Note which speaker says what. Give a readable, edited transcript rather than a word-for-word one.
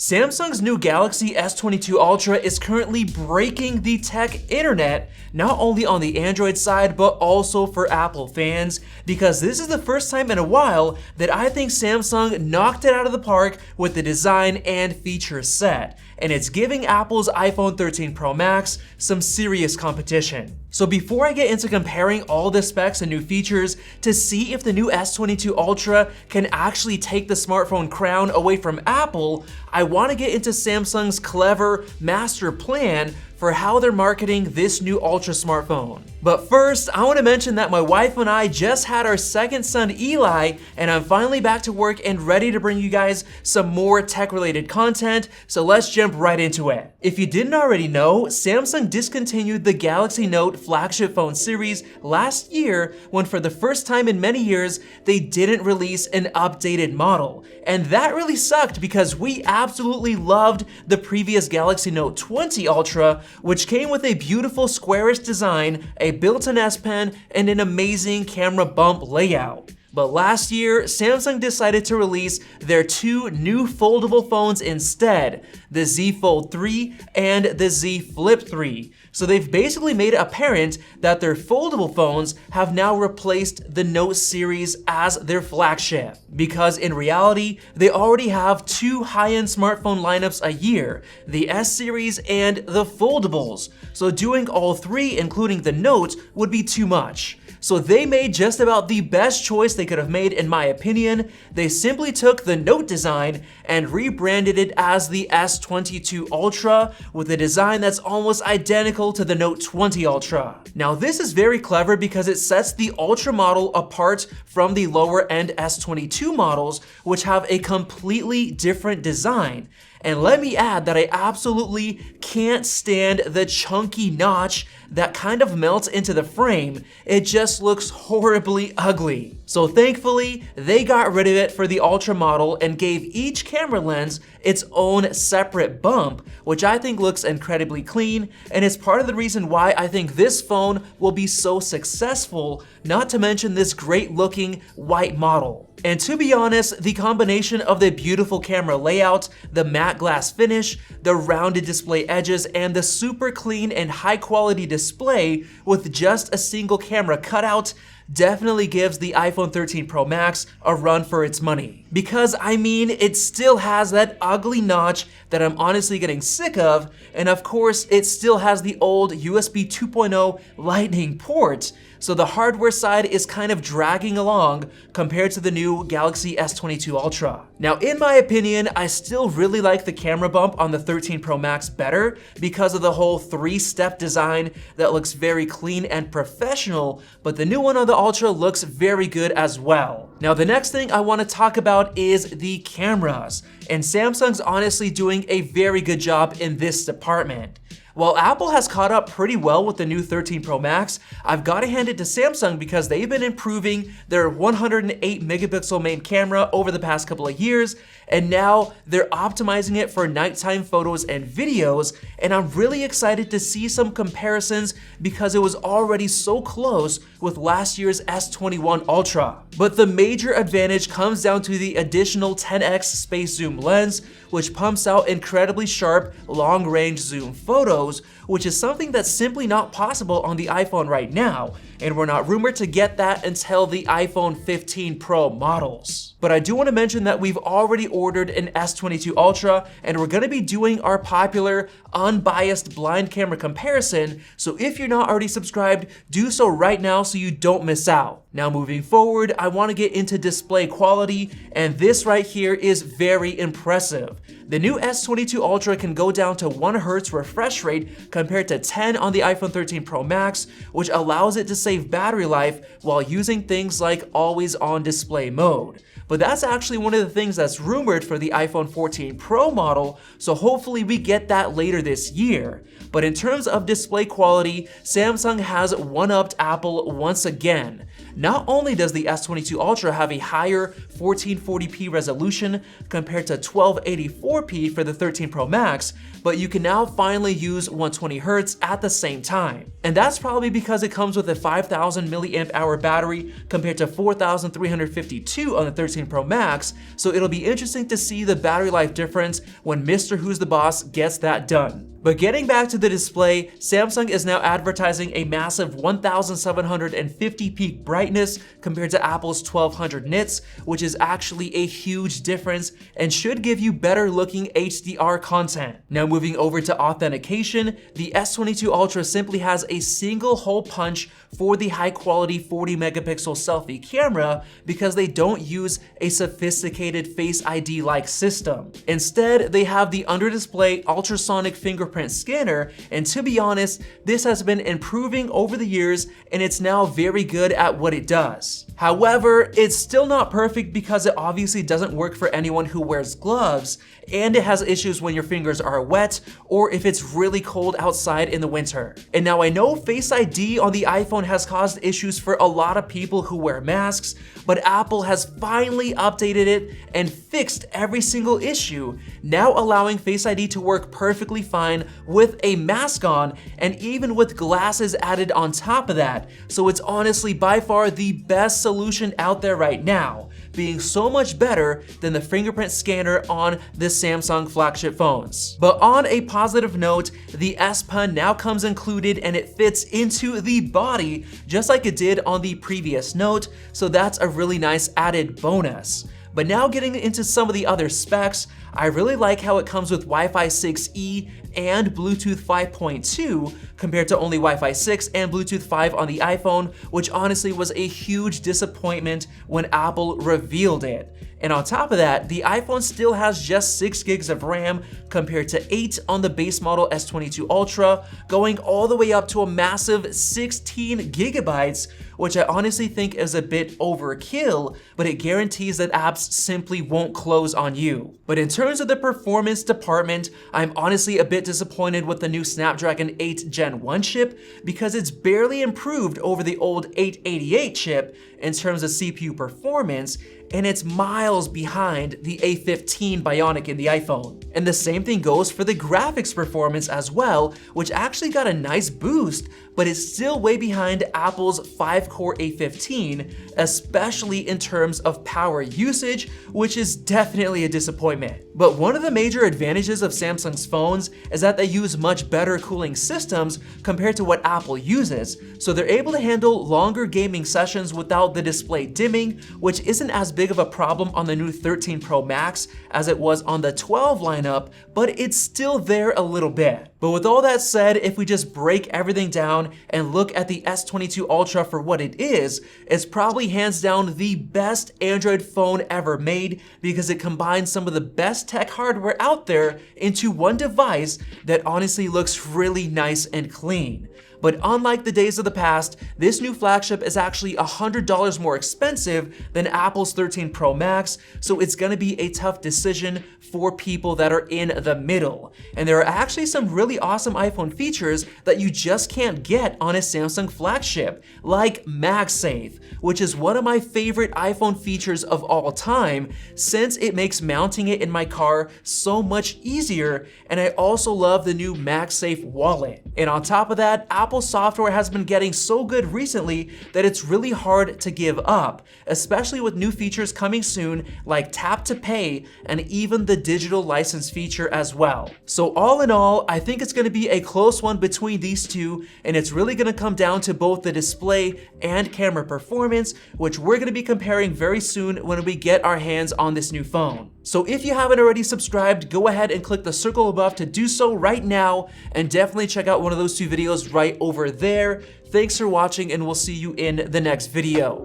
Speaker 1: Samsung's new Galaxy S22 Ultra is currently breaking the tech internet, not only on the Android side, but also for Apple fans, because this is the first time in a while that I think Samsung knocked it out of the park with the design and feature set, and it's giving Apple's iPhone 13 Pro Max some serious competition. So before I get into comparing all the specs and new features to see if the new S22 Ultra can actually take the smartphone crown away from Apple, I want to get into Samsung's clever master plan for how they're marketing this new Ultra smartphone. But first, I want to mention that my wife and I just had our second son, Eli, and I'm finally back to work and ready to bring you guys some more tech-related content, so let's jump right into it. If you didn't already know, Samsung discontinued the Galaxy Note flagship phone series last year when for the first time in many years, they didn't release an updated model. And that really sucked because we absolutely loved the previous Galaxy Note 20 Ultra, which came with a beautiful squarish design, a built-in S Pen, and an amazing camera bump layout. But last year, Samsung decided to release their two new foldable phones instead, the Z Fold 3 and the Z Flip 3. So they've basically made it apparent that their foldable phones have now replaced the Note series as their flagship. Because in reality, they already have two high-end smartphone lineups a year, the S series and the foldables. So doing all three, including the Note, would be too much. So they made just about the best choice they could have made, in my opinion. They simply took the Note design and rebranded it as the S22 Ultra with a design that's almost identical to the Note 20 Ultra. Now this is very clever because it sets the Ultra model apart from the lower end S22 models, which have a completely different design. And let me add that I absolutely can't stand the chunky notch that kind of melts into the frame. It just looks horribly ugly. So thankfully, they got rid of it for the Ultra model and gave each camera lens its own separate bump, which I think looks incredibly clean, and it's part of the reason why I think this phone will be so successful, not to mention this great looking white model. And to be honest, the combination of the beautiful camera layout, the matte glass finish, the rounded display edges, and the super clean and high quality display with just a single camera cutout definitely gives the iPhone 13 Pro Max a run for its money. Because I mean, it still has that ugly notch that I'm honestly getting sick of, and of course, it still has the old USB 2.0 Lightning port, so the hardware side is kind of dragging along compared to the new Galaxy S22 Ultra. Now, in my opinion, I still really like the camera bump on the 13 Pro Max better because of the whole three-step design that looks very clean and professional, but the new one on the Ultra looks very good as well. Now, the next thing I want to talk about is the cameras, and Samsung's honestly doing a very good job in this department. While Apple has caught up pretty well with the new 13 Pro Max, I've got to hand it to Samsung because they've been improving their 108 megapixel main camera over the past couple of years, and now they're optimizing it for nighttime photos and videos, and I'm really excited to see some comparisons because it was already so close with last year's S21 Ultra. But the major advantage comes down to the additional 10x space zoom lens, which pumps out incredibly sharp long-range zoom photos, which is something that's simply not possible on the iPhone right now, and we're not rumored to get that until the iPhone 15 Pro models. But I do want to mention that we've already ordered an S22 Ultra, and we're going to be doing our popular unbiased blind camera comparison, so if you're not already subscribed, do so right now so you don't miss out. Now moving forward, I want to get into display quality, and this right here is very impressive. The new S22 Ultra can go down to 1 Hz refresh rate compared to 10 on the iPhone 13 Pro Max, which allows it to save battery life while using things like always on display mode. But that's actually one of the things that's rumored for the iPhone 14 Pro model, so hopefully we get that later this year. But in terms of display quality, Samsung has one-upped Apple once again. Not only does the S22 Ultra have a higher 1440p resolution compared to 1284p for the 13 Pro Max, but you can now finally use 120Hz at the same time. And that's probably because it comes with a 5000 mAh battery compared to 4352 on the 13 Pro Max, so it'll be interesting to see the battery life difference when Mr. Who's the Boss gets that done. But getting back to the display, Samsung is now advertising a massive 1750 peak brightness compared to Apple's 1200 nits, which is actually a huge difference and should give you better looking HDR content. Now moving over to authentication, the S22 Ultra simply has a single hole punch for the high quality 40 megapixel selfie camera because they don't use a sophisticated Face ID like system. Instead, they have the under display ultrasonic fingerprint scanner, and to be honest, this has been improving over the years and it's now very good at what it does. However, it's still not perfect because it obviously doesn't work for anyone who wears gloves, and it has issues when your fingers are wet or if it's really cold outside in the winter. And now I know Face ID on the iPhone has caused issues for a lot of people who wear masks, but Apple has finally updated it and fixed every single issue, now allowing Face ID to work perfectly fine with a mask on and even with glasses added on top of that. So it's honestly by far the best solution out there right now, being so much better than the fingerprint scanner on the Samsung flagship phones. But on a positive note, the S Pen now comes included and it fits into the body just like it did on the previous Note, so that's a really nice added bonus. But now getting into some of the other specs, I really like how it comes with Wi-Fi 6E and Bluetooth 5.2 compared to only Wi-Fi 6 and Bluetooth 5 on the iPhone, which honestly was a huge disappointment when Apple revealed it. And on top of that, the iPhone still has just 6 gigs of RAM compared to 8 on the base model S22 Ultra, going all the way up to a massive 16 gigabytes, which I honestly think is a bit overkill, but it guarantees that apps simply won't close on you. But in terms of the performance department, I'm honestly a bit disappointed with the new Snapdragon 8 Gen 1 chip because it's barely improved over the old 888 chip in terms of CPU performance, and it's miles behind the A15 Bionic in the iPhone. And the same thing goes for the graphics performance as well, which actually got a nice boost, but is still way behind Apple's 5-core A15, especially in terms of power usage, which is definitely a disappointment. But one of the major advantages of Samsung's phones is that they use much better cooling systems compared to what Apple uses, so they're able to handle longer gaming sessions without the display dimming, which isn't as big of a problem on the new 13 Pro Max as it was on the 12 lineup, but it's still there a little bit. But with all that said, if we just break everything down and look at the S22 Ultra for what it is, it's probably hands down the best Android phone ever made because it combines some of the best tech hardware out there into one device that honestly looks really nice and clean. But unlike the days of the past, this new flagship is actually $100 more expensive than Apple's 13 Pro Max, so it's gonna be a tough decision for people that are in the middle. And there are actually some really awesome iPhone features that you just can't get on a Samsung flagship, like MagSafe, which is one of my favorite iPhone features of all time, since it makes mounting it in my car so much easier, and I also love the new MagSafe wallet. And on top of that, Apple software has been getting so good recently that it's really hard to give up, especially with new features coming soon like Tap to Pay and even the digital license feature as well. So all in all, I think it's going to be a close one between these two, and it's really going to come down to both the display and camera performance, which we're going to be comparing very soon when we get our hands on this new phone. So if you haven't already subscribed, go ahead and click the circle above to do so right now, and definitely check out one of those two videos right over there. Thanks for watching, and we'll see you in the next video.